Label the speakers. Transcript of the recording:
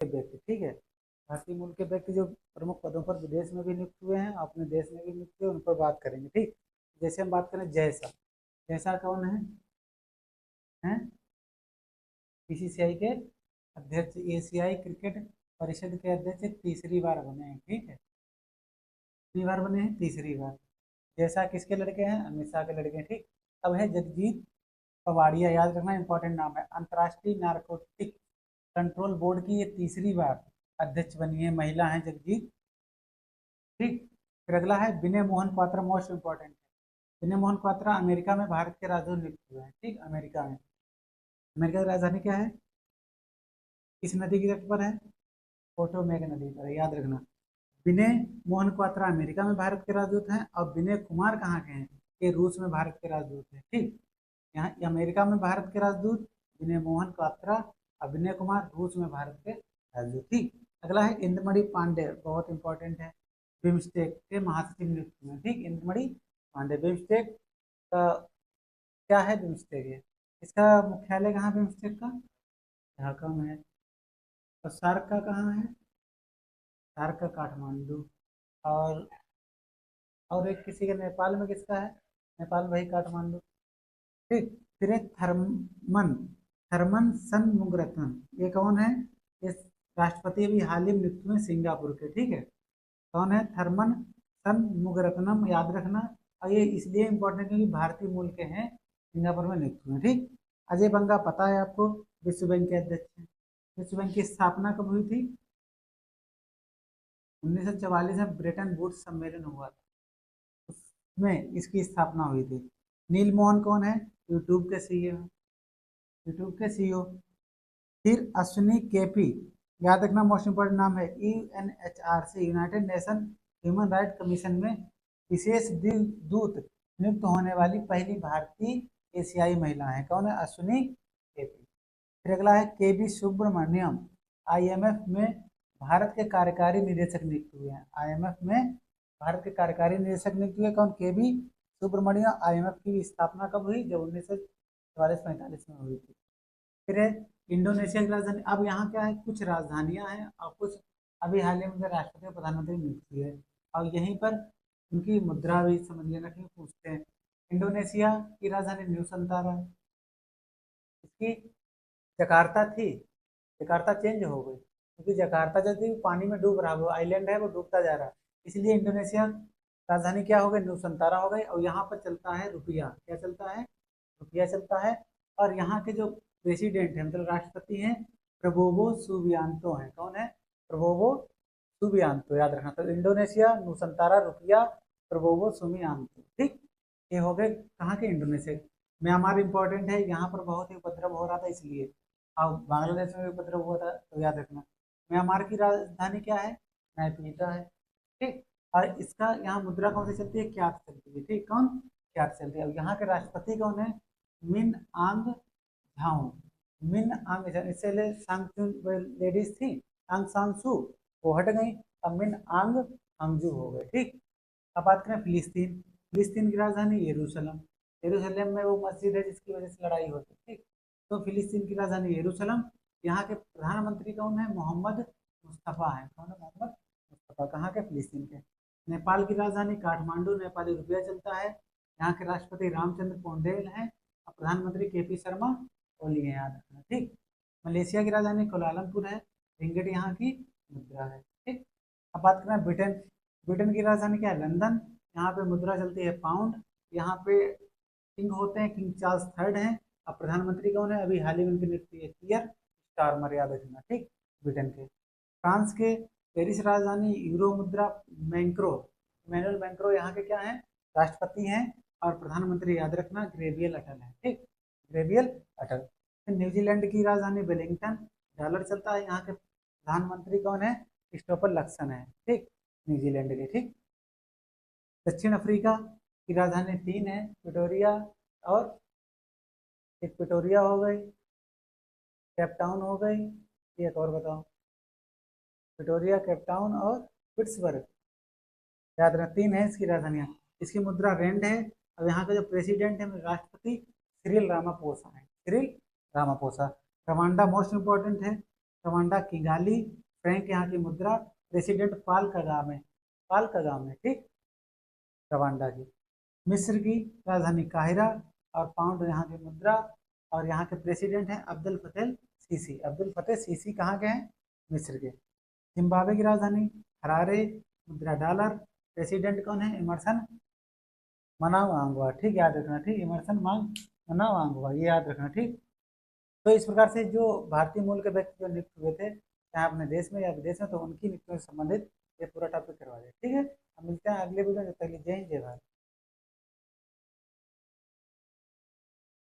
Speaker 1: के व्यक्ति, ठीक है। भारतीय मूल के व्यक्ति जो प्रमुख पदों पर विदेश में भी नियुक्त हुए हैं, अपने देश में भी नियुक्त हुए, उन पर बात करेंगे, ठीक। जैसे हम बात करें जय शाह। जय शाह कौन है? हैं? बीसीसीआई के अध्यक्ष, एशियाई क्रिकेट परिषद के अध्यक्ष तीसरी बार बने हैं, ठीक है। कितनी बार बने हैं? तीसरी बार। जैसा किसके लड़के हैं? अमित शाह के लड़के हैं, ठीक। अब है जगजीत पवाड़िया, याद रखना इंपॉर्टेंट नाम है। अंतर्राष्ट्रीय नारकोटिक कंट्रोल बोर्ड की ये तीसरी बार अध्यक्ष बनी है, महिला है जगजीत, ठीक। फिर अगला है विनय मोहन क्वात्रा, मोस्ट इंपॉर्टेंट है। विनय मोहन क्वात्रा अमेरिका में भारत के राजदूत नियुक्त हुए हैं, ठीक। अमेरिका में, अमेरिका की राजधानी क्या है? किस नदी के तट पर है? पोटोमेक नदी पर है, याद रखना। विनय मोहन क्वात्रा अमेरिका में भारत के राजदूत हैं, और विनय कुमार कहाँ के हैं? ये रूस में भारत के राजदूत हैं, ठीक। यहाँ ये अमेरिका में भारत के राजदूत विनय मोहन क्वात्रा, और विनय कुमार रूस में भारत के राजदूत, ठीक। अगला है इंद्रमणि पांडे, बहुत इंपॉर्टेंट है। बिम्स्टेक के महासचिव नियुक्त हुए हैं, ठीक। इंद्रमणि पांडे, बिम्स्टेक का क्या है? बिम्स्टेक है, इसका मुख्यालय कहाँ बिम्स्टेक का? ढाका में है। और सार्क का कहाँ है? सार्क का काठमांडू। और एक किसी का नेपाल में किसका है? नेपाल वही काठमांडू, ठीक। फिर एक थर्मन, थर्मन सनमुगरत्नम, ये कौन है? ये राष्ट्रपति अभी हाल ही में नियुक्त हुए सिंगापुर के, ठीक है। कौन है? थर्मन सनमुगरत्नम, याद रखना। और ये इसलिए इंपॉर्टेंट क्योंकि भारतीय मूल के हैं, सिंगापुर में नियुक्त हुए, ठीक। अजय बंगा पता है आपको, विश्व बैंक के अध्यक्ष हैं। विश्व बैंक की स्थापना कब हुई थी? 1944 में ब्रेटन वुड्स सम्मेलन हुआ था, उसमें इसकी स्थापना हुई थी। नील मोहन कौन है? यूट्यूब के सीईओ, यूट्यूब के सीईओ। फिर अश्विनी केपी, याद रखना मोस्ट इंपोर्टेंट नाम है। UNHRC, United nation human right commission में विशेष दूत नियुक्त होने वाली पहली भारतीय एशियाई महिला है। कौन है? अश्विनी केपी। फिर अगला है के बी सुब्रमण्यम, आईएमएफ में भारत के कार्यकारी निदेशक नियुक्त हुए हैं। आईएमएफ में भारत के कार्यकारी निदेशक नियुक्त हुए कौन? के बी सुब्रमण्यम। आईएमएफ की स्थापना कब हुई? जब 1944-45 में हुई थी। फिर है इंडोनेशिया की राजधानी। अब यहाँ क्या है, कुछ राजधानियां हैं और कुछ अभी हाल ही में राष्ट्रपति और प्रधानमंत्री नियुक्त हुए हैं, और यहीं पर उनकी मुद्रा भी समझ लेना कि पूछते हैं। इंडोनेशिया की राजधानी न्यूसंतारा, इसकी जकार्ता थी, जकार्ता चेंज हो गई क्योंकि जकार्ता जो थी वो पानी में डूब रहा, वो आइलैंड है, वो डूबता जा रहा है, इसलिए इंडोनेशिया राजधानी क्या हो गई? न्यूसंतारा हो गई। और यहाँ पर चलता है रुपया, क्या चलता है? रुपया चलता है। और यहाँ के जो प्रेसिडेंट है, मतलब राष्ट्रपति हैं, प्रबोवो सुबियांतो हैं। कौन है? प्रबोवो सुबियांतो, याद रखना। तो इंडोनेशिया, नुसंतारा, रुपया, प्रबोवो सुबियांतो, ठीक। ये हो गए कहाँ के? इंडोनेशिया। म्यांमार इंपॉर्टेंट है, यहाँ पर बहुत ही उपद्रव हो रहा था इसलिए, और बांग्लादेश में भी उपद्रव हुआ था, तो याद रखना। म्यांमार की राजधानी क्या है? नैपीता है, ठीक। और इसका यहाँ मुद्रा कौन सी चलती है? क्या चलती है, ठीक। कौन? क्या चलती है। और यहाँ के राष्ट्रपति कौन है? मिन आंग झाओ, मिन आंग झाओ। इससे लेडीज थी आंग सान सू, वो हट गई, अब मिन आंग अंजू हो गए, ठीक। अब बात करें फिलिस्तीन। फिलिस्तीन की राजधानी यरूशलेम, यरूशलेम में वो मस्जिद है जिसकी वजह से लड़ाई होती है, ठीक। तो फिलिस्तीन की राजधानी यरूशलेम। यहाँ के प्रधानमंत्री कौन है? मोहम्मद मुस्तफ़ा है। कौन है? मोहम्मद मुस्तफ़ा। कहाँ के? फिलिस्तीन के। नेपाल की राजधानी काठमांडू, नेपाली रुपया चलता है। यहाँ के राष्ट्रपति रामचंद्र पौंडेल हैं, और प्रधानमंत्री के पी शर्मा ओली हैं, याद रखना, ठीक। मलेशिया की राजधानी कोलालमपुर है, रिंगट यहाँ की मुद्रा है, ठीक। अब बात करें ब्रिटेन। ब्रिटेन की राजधानी क्या है? लंदन। यहाँ पे मुद्रा चलती है पाउंड। यहाँ पे किंग होते हैं, किंग चार्ल्स थर्ड हैं। अब प्रधानमंत्री कौन है? अभी हाल ही में उनकी नियुक्ति है, कियर स्टारमर, याद रखना, ठीक। ब्रिटेन के। फ्रांस के पेरिस राजधानी यूरो मुद्रा मैंक्रो, इमैनुअल मैंक्रो यहाँ के क्या हैं? राष्ट्रपति हैं। और प्रधानमंत्री याद रखना ग्रेवियल अटल है, ठीक। ग्रेवियल अटल। फिर न्यूजीलैंड की राजधानी वेलिंगटन, डॉलर चलता है। यहाँ के प्रधानमंत्री कौन है? क्रिस्टोफर लक्सन है, ठीक, न्यूजीलैंड के, ठीक। दक्षिण अफ्रीका की राजधानी तीन है, प्रिटोरिया, और एक प्रिटोरिया हो गई, केपटाउन हो गई, एक और बताओ। प्रिटोरिया, केपटाउन और पिट्सबर्ग, याद रखना, तीन है इसकी राजधानियाँ। इसकी मुद्रा रेंड है। और यहाँ का जो प्रेसिडेंट है, राष्ट्रपति सिरिल रामापोसा है, Cyril Ramaphosa. Rwanda most important है, रवांडा किगाली, फ्रैंक यहाँ की मुद्रा, प्रेसिडेंट पाल कगामे, ठीक, रवांडा की। मिस्र की राजधानी काहिरा और पाउंड यहाँ की मुद्रा, और यहाँ के प्रेसिडेंट हैं अब्दुल फतेह सीसी। अब्दुल फतेह सीसी कहाँ के हैं? मिस्र के। जिम्बाब्वे की राजधानी हरारे, मुद्रा डॉलर, प्रेसिडेंट कौन है? इमरसन मनावांगवा, ठीक, याद रखना, ठीक, इमरसन मनावांगवा, ये याद रखना, ठीक। तो इस प्रकार से जो भारतीय मूल के व्यक्ति जो नियुक्त हुए थे चाहे अपने देश में या विदेश में, तो उनकी नियुक्तियों से संबंधित ये पूरा टॉपिक करवा दिया, ठीक है। अब मिलते हैं अगले वीडियो में, जब तक के लिए जय हिंद जय भारत।